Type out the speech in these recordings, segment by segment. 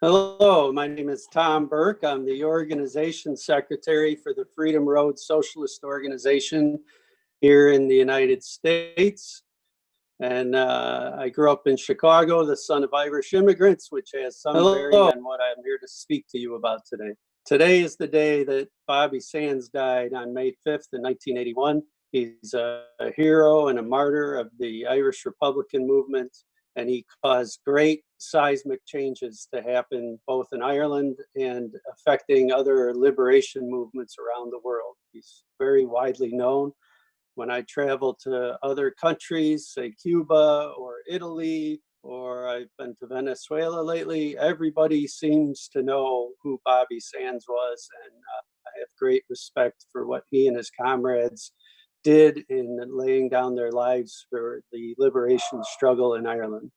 Hello, my name is Tom Burke. I'm the organization secretary for the Freedom Road Socialist Organization here in the United States. And I grew up in Chicago, the son of Irish immigrants, which has some bearing on what I'm here to speak to you about today. Today is the day that Bobby Sands died on May 5th in 1981. He's a hero and a martyr of the Irish Republican movement, and he caused great seismic changes to happen both in Ireland and affecting other liberation movements around the world. He's very widely known. When I travel to other countries, say Cuba or Italy, or I've been to Venezuela lately, everybody seems to know who Bobby Sands was, and I have great respect for what he and his comrades did in laying down their lives for the liberation struggle in Ireland.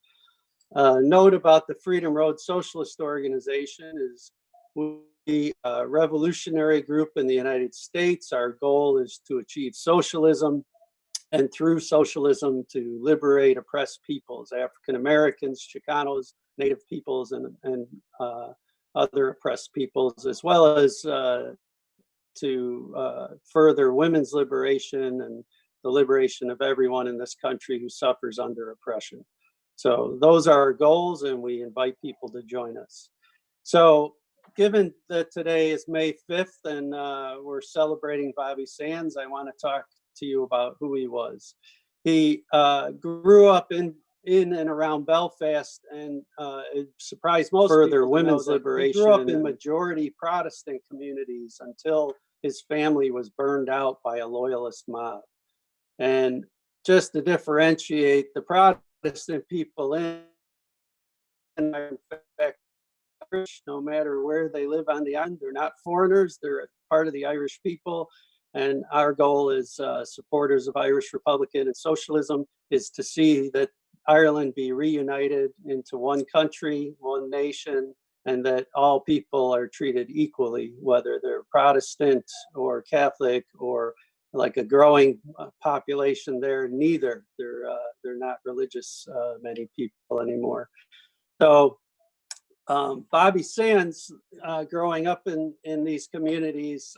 Note about the Freedom Road Socialist Organization is we a revolutionary group in the United States. Our goal is to achieve socialism, and through socialism to liberate oppressed peoples, African Americans, Chicanos, Native peoples, and other oppressed peoples, as well as to further women's liberation and the liberation of everyone in this country who suffers under oppression. So those are our goals, and we invite people to join us. So given that today is May 5th and we're celebrating Bobby Sands, I want to talk to you about who he was. He grew up in and around Belfast, and it surprised most further women's liberation. He grew up in majority Protestant communities until his family was burned out by a loyalist mob. And just to differentiate, the Protestant people in fact, no matter where they live on the island, they're not foreigners, they're part of the Irish people. And our goal as supporters of Irish Republican and socialism is to see that Ireland be reunited into one country, one nation, and that all people are treated equally, whether they're Protestant or Catholic or like a growing population there, neither. They're not religious, many people anymore. So Bobby Sands, growing up in these communities,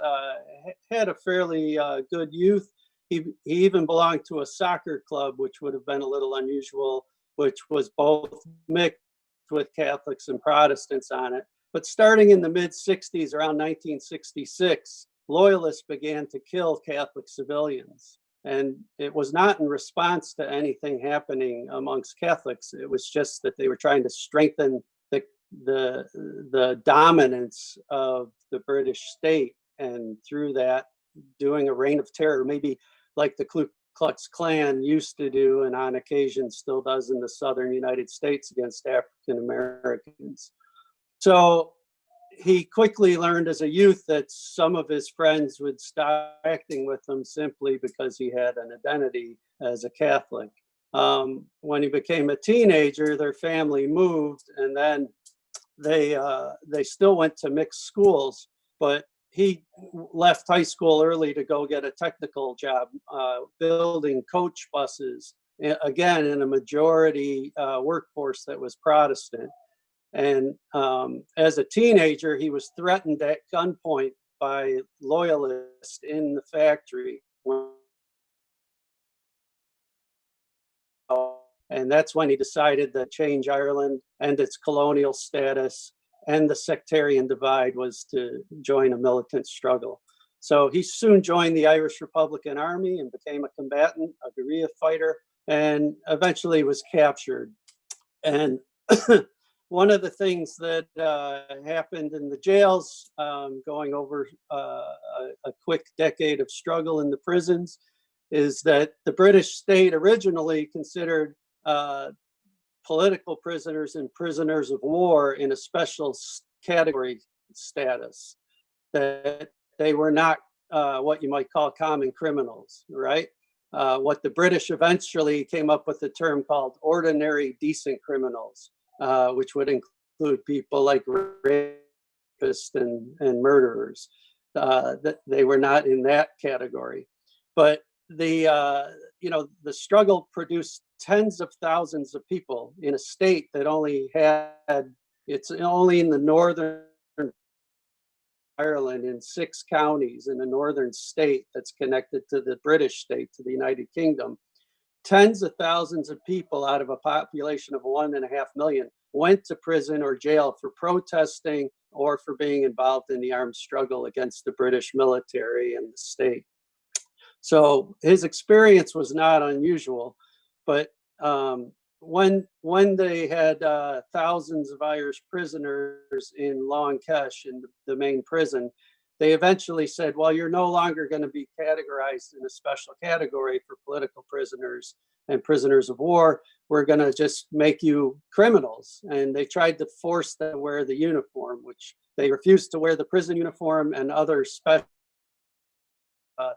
had a fairly good youth. He even belonged to a soccer club, which would have been a little unusual, which was both mixed with Catholics and Protestants on it. But starting in the mid-60s, around 1966, loyalists began to kill Catholic civilians. And it was not in response to anything happening amongst Catholics. It was just that they were trying to strengthen the dominance of the British state, and through that doing a reign of terror, maybe like the Ku Klux Klan used to do and on occasion still does in the southern United States against African Americans. So he quickly learned as a youth that some of his friends would stop acting with him simply because he had an identity as a Catholic. When he became a teenager, their family moved, and then they still went to mixed schools, but he left high school early to go get a technical job building coach buses, again in a majority workforce that was Protestant. And as a teenager, he was threatened at gunpoint by loyalists in the factory. And that's when he decided that change Ireland and its colonial status and the sectarian divide was to join a militant struggle. So he soon joined the Irish Republican Army and became a combatant, a guerrilla fighter, and eventually was captured. And one of the things that happened in the jails, going over a quick decade of struggle in the prisons, is that the British state originally considered political prisoners and prisoners of war in a special category status, that they were not what you might call common criminals, right? What the British eventually came up with the term called ordinary decent criminals, which would include people like rapists and murderers. That they were not in that category. But the struggle produced tens of thousands of people in a state that only had It's only in the northern Ireland in 6 counties in the northern state that's connected to the British state, to the United Kingdom. Tens of thousands of people out of a population of 1.5 million went to prison or jail for protesting or for being involved in the armed struggle against the British military and the state. So his experience was not unusual, but when they had thousands of Irish prisoners in Long Kesh, in the main prison, they eventually said, well, you're no longer going to be categorized in a special category for political prisoners and prisoners of war. We're going to just make you criminals. And they tried to force them to wear the uniform, which they refused to wear the prison uniform, and other special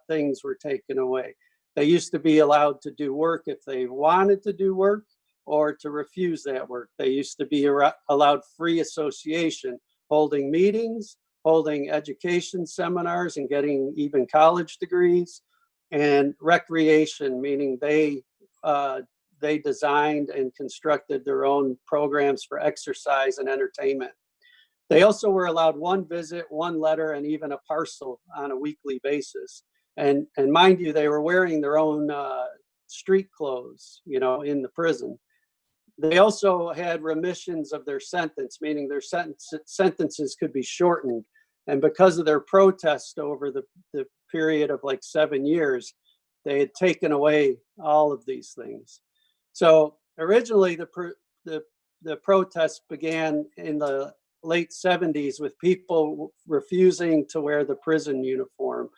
things were taken away. They used to be allowed to do work if they wanted to do work, or to refuse that work. They used to be allowed free association, holding meetings, holding education seminars, and getting even college degrees, and recreation, meaning they designed and constructed their own programs for exercise and entertainment. They also were allowed one visit, one letter, and even a parcel on a weekly basis. And mind you, they were wearing their own street clothes, in the prison. They also had remissions of their sentence, meaning their sentences could be shortened. And because of their protest over the period of like 7 years, they had taken away all of these things. So originally the protest began in the late 70s with people refusing to wear the prison uniform.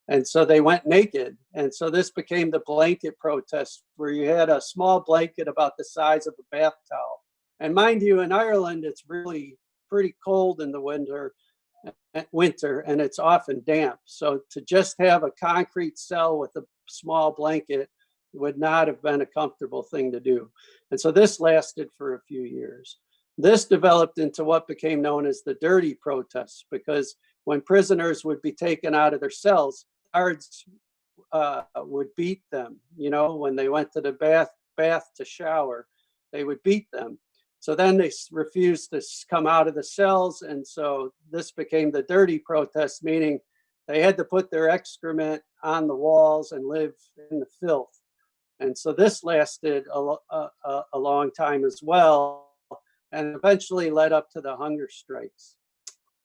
And so they went naked. And so this became the blanket protest, where you had a small blanket about the size of a bath towel. And mind you, in Ireland, it's really pretty cold in the winter, and it's often damp. So to just have a concrete cell with a small blanket would not have been a comfortable thing to do. And so this lasted for a few years. This developed into what became known as the dirty protests, because when prisoners would be taken out of their cells, guards would beat them. When they went to the bath to shower, they would beat them. So then they refused to come out of the cells, and so this became the dirty protest, meaning they had to put their excrement on the walls and live in the filth. And so this lasted a long time as well, and eventually led up to the hunger strikes.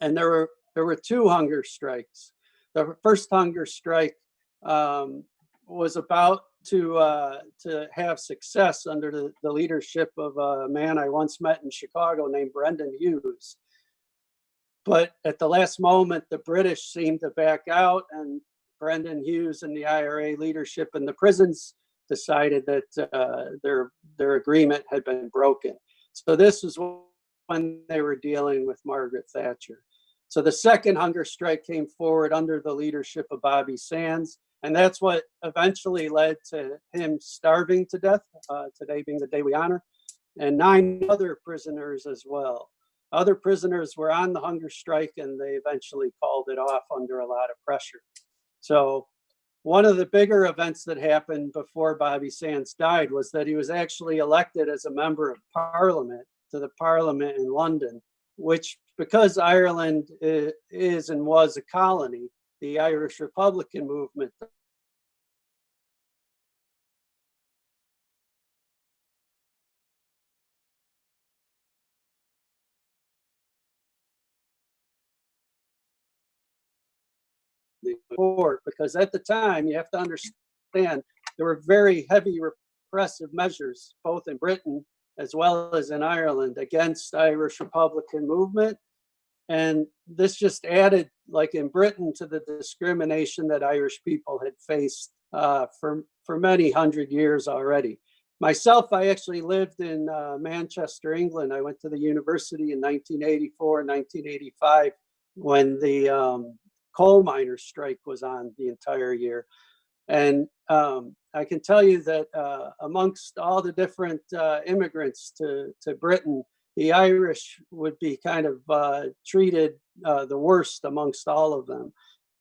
And there were 2 hunger strikes. The first hunger strike was about to have success under the leadership of a man I once met in Chicago named Brendan Hughes. But at the last moment, the British seemed to back out, and Brendan Hughes and the IRA leadership in the prisons decided that their agreement had been broken. So this was when they were dealing with Margaret Thatcher. So the second hunger strike came forward under the leadership of Bobby Sands, and that's what eventually led to him starving to death, today being the day we honor, and 9 other prisoners as well. Other prisoners were on the hunger strike, and they eventually called it off under a lot of pressure. So one of the bigger events that happened before Bobby Sands died was that he was actually elected as a member of Parliament to the Parliament in London, which, because Ireland is and was a colony, the Irish Republican movement court, because at the time, you have to understand, there were very heavy repressive measures, both in Britain as well as in Ireland, against Irish Republican movement. And this just added, like in Britain, to the discrimination that Irish people had faced for many hundred years already. Myself, I actually lived in Manchester, England. I went to the university in 1984, 1985, when the coal miners' strike was on the entire year. And I can tell you that amongst all the different immigrants to Britain, the Irish would be kind of treated the worst amongst all of them.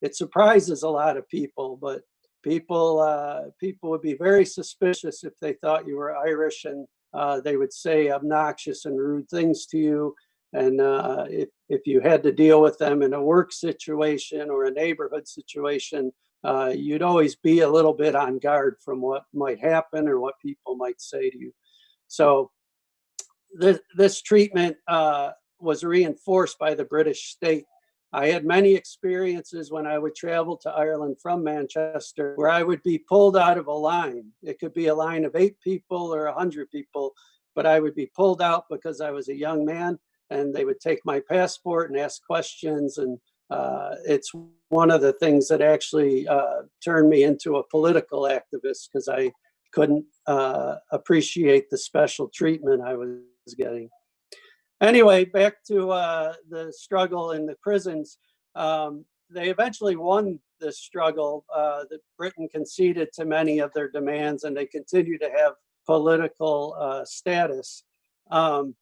It surprises a lot of people, but people would be very suspicious if they thought you were Irish, and they would say obnoxious and rude things to you. And if you had to deal with them in a work situation or a neighborhood situation, you'd always be a little bit on guard from what might happen or what people might say to you. So this treatment was reinforced by the British state. I had many experiences when I would travel to Ireland from Manchester where I would be pulled out of a line. It could be a line of 8 people or 100 people, but I would be pulled out because I was a young man, and they would take my passport and ask questions. And it's one of the things that actually turned me into a political activist, because I couldn't appreciate the special treatment I was getting. Anyway, back to the struggle in the prisons. They eventually won this struggle. That Britain conceded to many of their demands, and they continue to have political status. One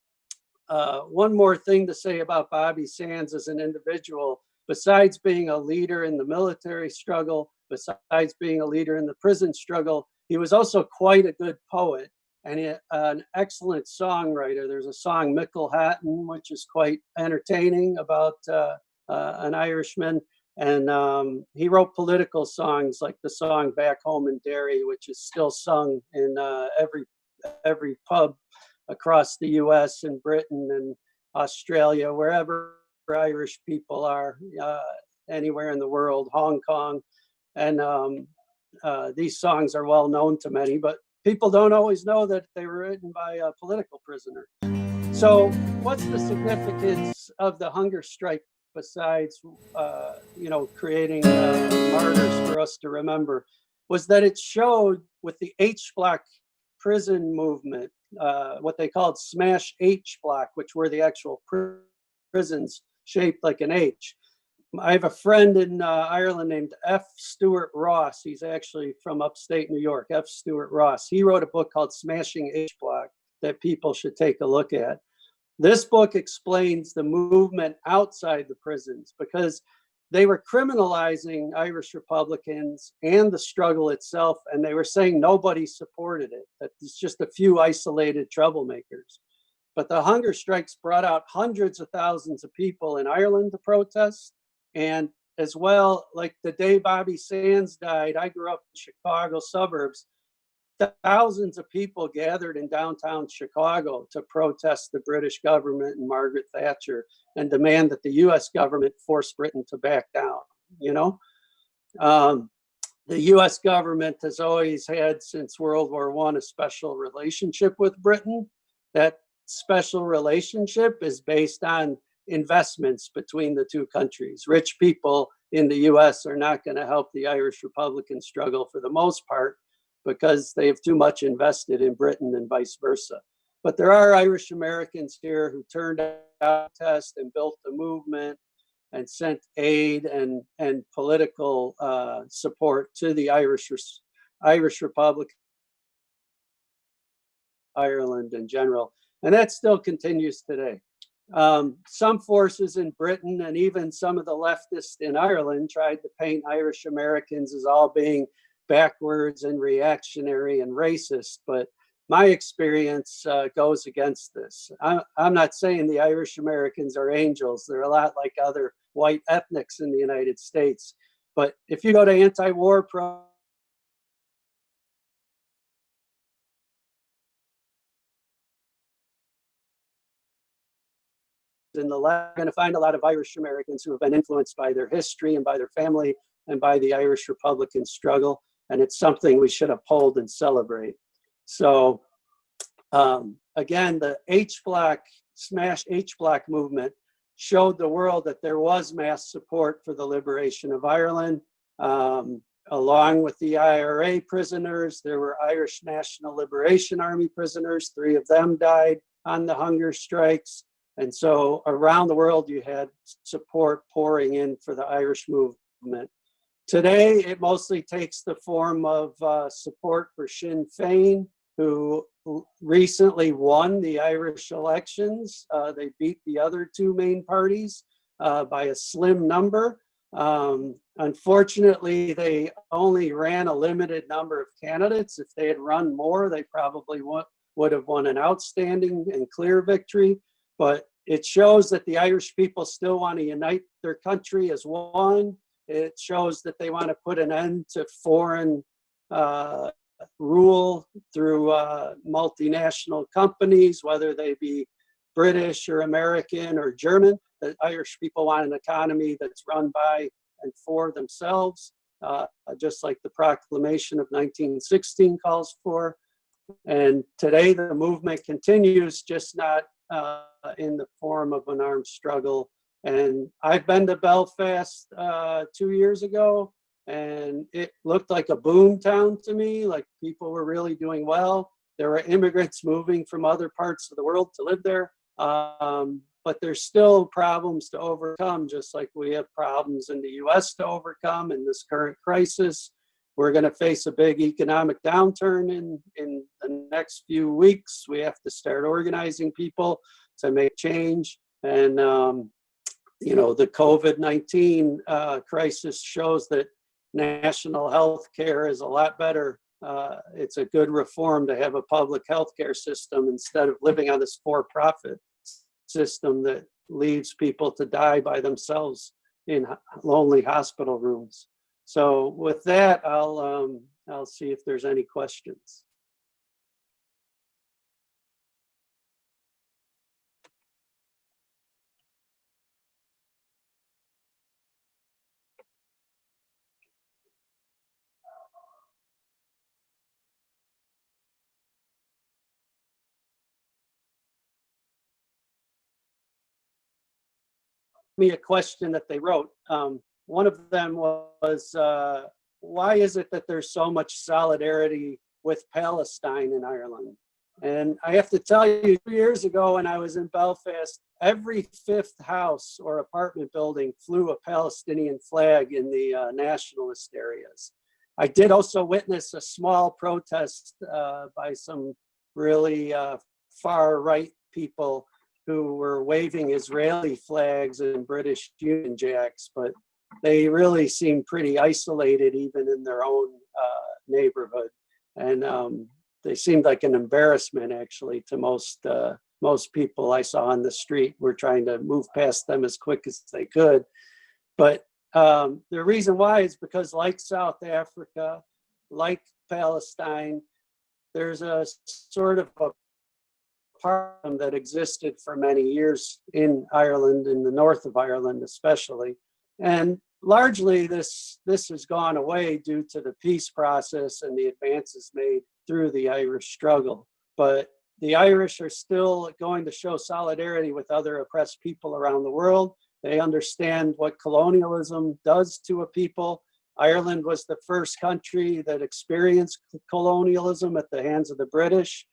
more thing to say about Bobby Sands as an individual: besides being a leader in the military struggle, besides being a leader in the prison struggle, he was also quite a good poet and an excellent songwriter. There's a song, Mickle Hatton, which is quite entertaining about an Irishman. And he wrote political songs like the song Back Home in Derry, which is still sung in every pub across the US and Britain and Australia, wherever Irish people are, anywhere in the world, Hong Kong. And these songs are well known to many, but people don't always know that they were written by a political prisoner. So what's the significance of the hunger strike besides, creating martyrs for us to remember? Was that it showed with the H Block prison movement, what they called Smash H Block, which were the actual prisons shaped like an H. I have a friend in Ireland named F. Stewart Ross. He's actually from upstate New York, F. Stewart Ross. He wrote a book called Smashing H Block that people should take a look at. This book explains the movement outside the prisons, because they were criminalizing Irish Republicans and the struggle itself, and they were saying nobody supported it, that it's just a few isolated troublemakers. But the hunger strikes brought out hundreds of thousands of people in Ireland to protest. And as well, like the day Bobby Sands died, I grew up in Chicago suburbs. Thousands of people gathered in downtown Chicago to protest the British government and Margaret Thatcher and demand that the US government force Britain to back down. The US government has always had, since World War I, a special relationship with Britain. That special relationship is based on investments between the two countries. Rich people in the US are not going to help the Irish Republican struggle for the most part, because they have too much invested in Britain and vice versa. But there are Irish Americans here who turned out to test and built the movement and sent aid and political support to the Irish Republic, Ireland in general. And that still continues today. Some forces in Britain and even some of the leftists in Ireland tried to paint Irish Americans as all being backwards and reactionary and racist, but my experience goes against this. I'm not saying the Irish Americans are angels. They're a lot like other white ethnics in the United States. But if you go to anti-war in the left, you're going to find a lot of Irish Americans who have been influenced by their history and by their family and by the Irish Republican struggle. And it's something we should uphold and celebrate. So again, the H Block, Smash H Block movement showed the world that there was mass support for the liberation of Ireland. Along with the IRA prisoners, there were Irish National Liberation Army prisoners. 3 of them died on the hunger strikes. And so around the world, you had support pouring in for the Irish movement. Today, it mostly takes the form of support for Sinn Féin, who recently won the Irish elections. They beat the other 2 main parties by a slim number. Unfortunately, they only ran a limited number of candidates. If they had run more, they probably would have won an outstanding and clear victory. But it shows that the Irish people still want to unite their country as one. It shows that they want to put an end to foreign rule through multinational companies, whether they be British or American or German. The Irish people want an economy that's run by and for themselves, just like the Proclamation of 1916 calls for. And today the movement continues, just not in the form of an armed struggle. And I've been to Belfast 2 years ago, and it looked like a boom town to me, like people were really doing well. There were immigrants moving from other parts of the world to live there. But there's still problems to overcome, just like we have problems in the US to overcome in this current crisis. We're going to face a big economic downturn in the next few weeks. We have to start organizing people to make change. And, you know, the COVID-19 crisis shows that national health care is a lot better. It's a good reform to have a public health care system instead of living on this for-profit system that leaves people to die by themselves in lonely hospital rooms. So with that, I'll see if there's any questions. Me a question that they wrote. One of them was, why is it that there's so much solidarity with Palestine in Ireland? And I have to tell you, 2 years ago when I was in Belfast, every fifth house or apartment building flew a Palestinian flag in the nationalist areas. I did also witness a small protest by some really far right people who were waving Israeli flags and British Union Jacks, but they really seemed pretty isolated even in their own neighborhood. And they seemed like an embarrassment actually to most people I saw on the street. Were trying to move past them as quick as they could. But the reason why is because, like South Africa, like Palestine, there's a sort of a part that existed for many years in Ireland, in the north of Ireland especially. And largely this has gone away due to the peace process and the advances made through the Irish struggle. But the Irish are still going to show solidarity with other oppressed people around the world. They understand what colonialism does to a people. Ireland was the first country that experienced colonialism at the hands of the British.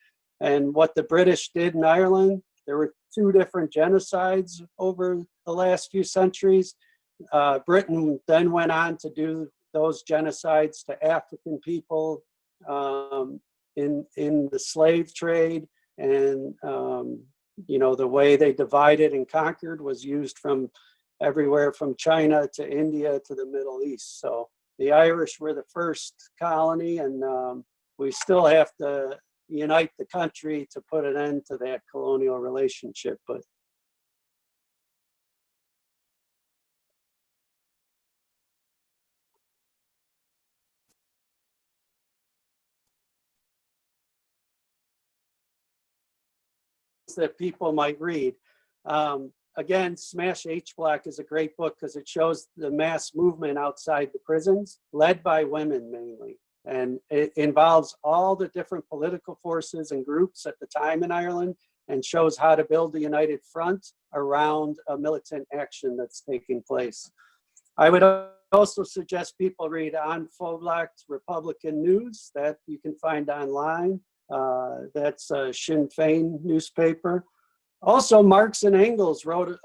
And what the British did in Ireland, there were 2 different genocides over the last few centuries. Britain then went on to do those genocides to African people in the slave trade. And, you know, the way they divided and conquered was used from everywhere from China to India to the Middle East. So the Irish were the first colony, and we still have to unite the country to put an end to that colonial relationship. But that people might read. Again, Smash H Block is a great book because it shows the mass movement outside the prisons, led by women mainly. And it involves all the different political forces and groups at the time in Ireland, and shows how to build a united front around a militant action that's taking place. I would also suggest people read An Phoblacht Republican News, that you can find online. That's a Sinn Féin newspaper. Also, Marx and Engels wrote,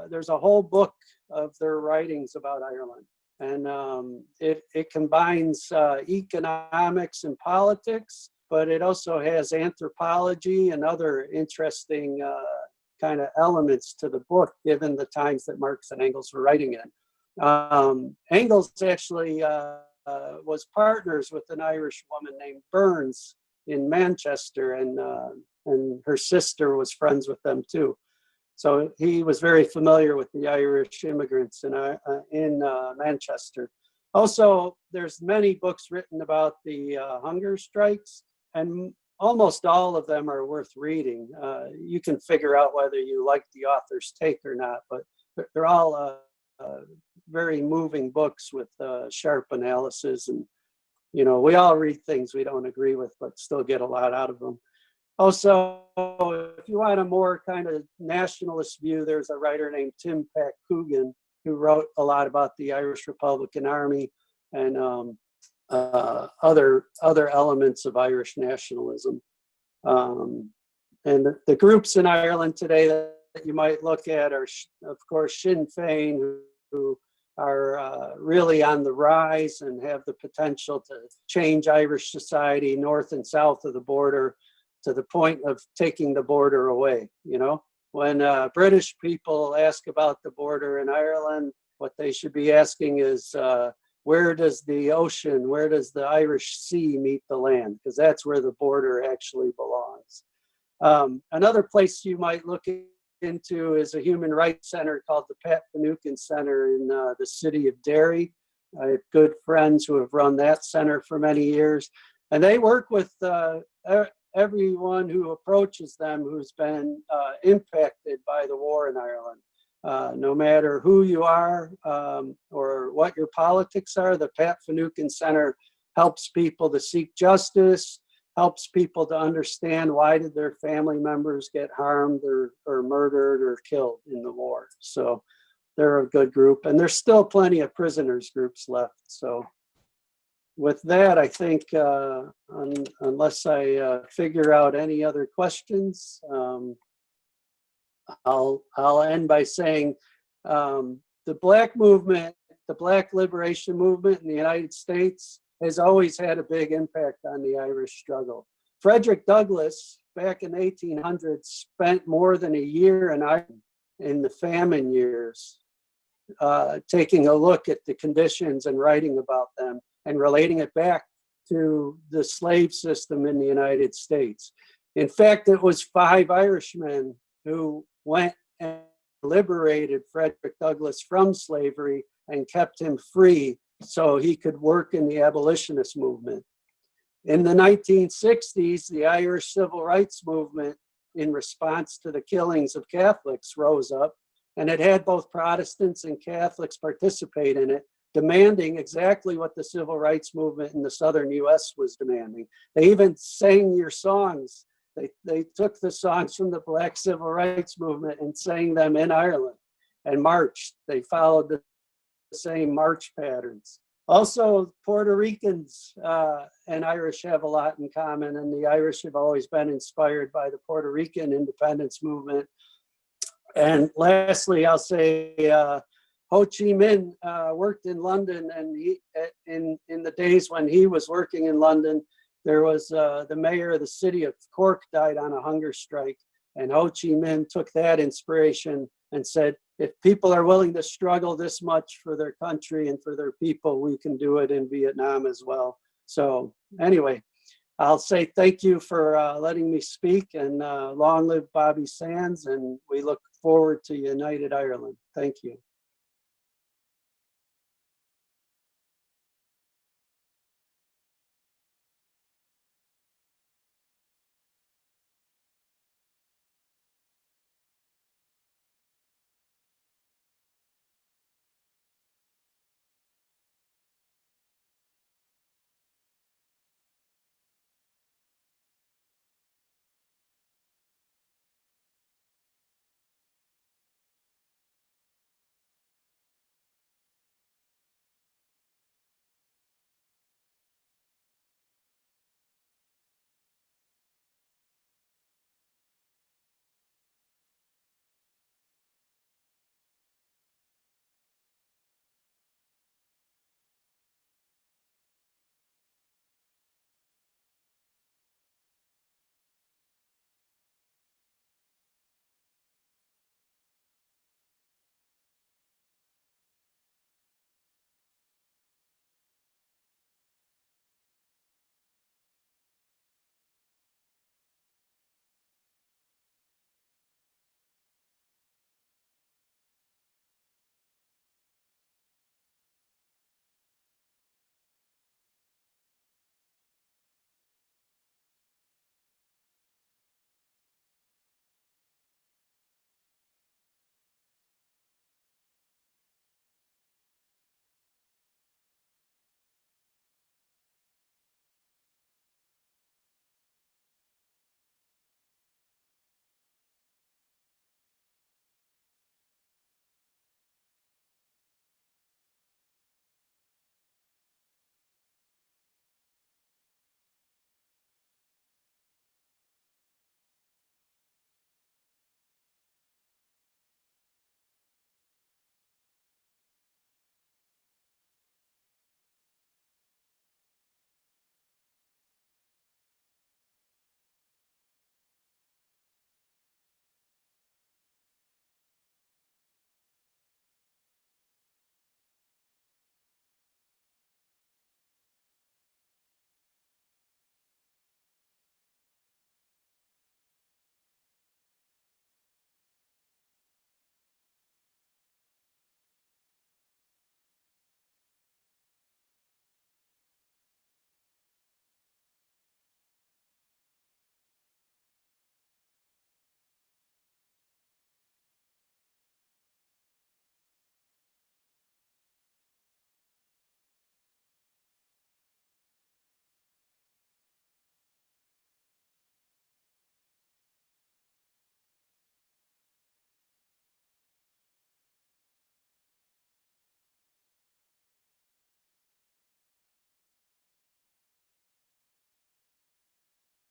there's a whole book of their writings about Ireland. And it combines economics and politics, but it also has anthropology and other interesting kind of elements to the book, given the times that Marx and Engels were writing in. Engels actually was partners with an Irish woman named Burns in Manchester, and her sister was friends with them too. So he was very familiar with the Irish immigrants in Manchester. Also, there's many books written about the hunger strikes, and almost all of them are worth reading. You can figure out whether you like the author's take or not, but they're all very moving books with sharp analysis. And, you know, we all read things we don't agree with, but still get a lot out of them. Also, if you want a more kind of nationalist view, there's a writer named Tim Pack Coogan who wrote a lot about the Irish Republican Army and other elements of Irish nationalism. And the groups in Ireland today that you might look at are, of course, Sinn Féin, who are really on the rise and have the potential to change Irish society north and south of the border to the point of taking the border away. You know, when British people ask about the border in Ireland, what they should be asking is, where does the ocean, where does the Irish Sea meet the land? Because that's where the border actually belongs. Another place you might look into is a human rights center called the Pat Finucane Center in the city of Derry. I have good friends who have run that center for many years, and they work with everyone who approaches them who's been impacted by the war in Ireland. No matter who you are or what your politics are, the Pat Finucane Center helps people to seek justice, helps people to understand why did their family members get harmed or murdered or killed in the war. So they're a good group, and there's still plenty of prisoners groups left. So with that, I think unless I figure out any other questions, I'll end by saying the Black movement, the Black liberation movement in the United States has always had a big impact on the Irish struggle. Frederick Douglass, back in the 1800s, spent more than a year in Ireland in the famine years, taking a look at the conditions and writing about them and relating it back to the slave system in the United States. In fact, it was 5 Irishmen who went and liberated Frederick Douglass from slavery and kept him free so he could work in the abolitionist movement. In the 1960s, the Irish civil rights movement, in response to the killings of Catholics, rose up, and it had both Protestants and Catholics participate in it, demanding exactly what the civil rights movement in the southern US was demanding. They even sang your songs. They took the songs from the Black civil rights movement and sang them in Ireland and marched. They followed the same march patterns. Also, Puerto Ricans and Irish have a lot in common, and the Irish have always been inspired by the Puerto Rican independence movement. And lastly, I'll say Ho Chi Minh worked in London, and in the days when he was working in London, there was the mayor of the city of Cork died on a hunger strike, and Ho Chi Minh took that inspiration and said, if people are willing to struggle this much for their country and for their people, we can do it in Vietnam as well. So anyway, I'll say thank you for letting me speak, and long live Bobby Sands, and we look forward to United Ireland. Thank you.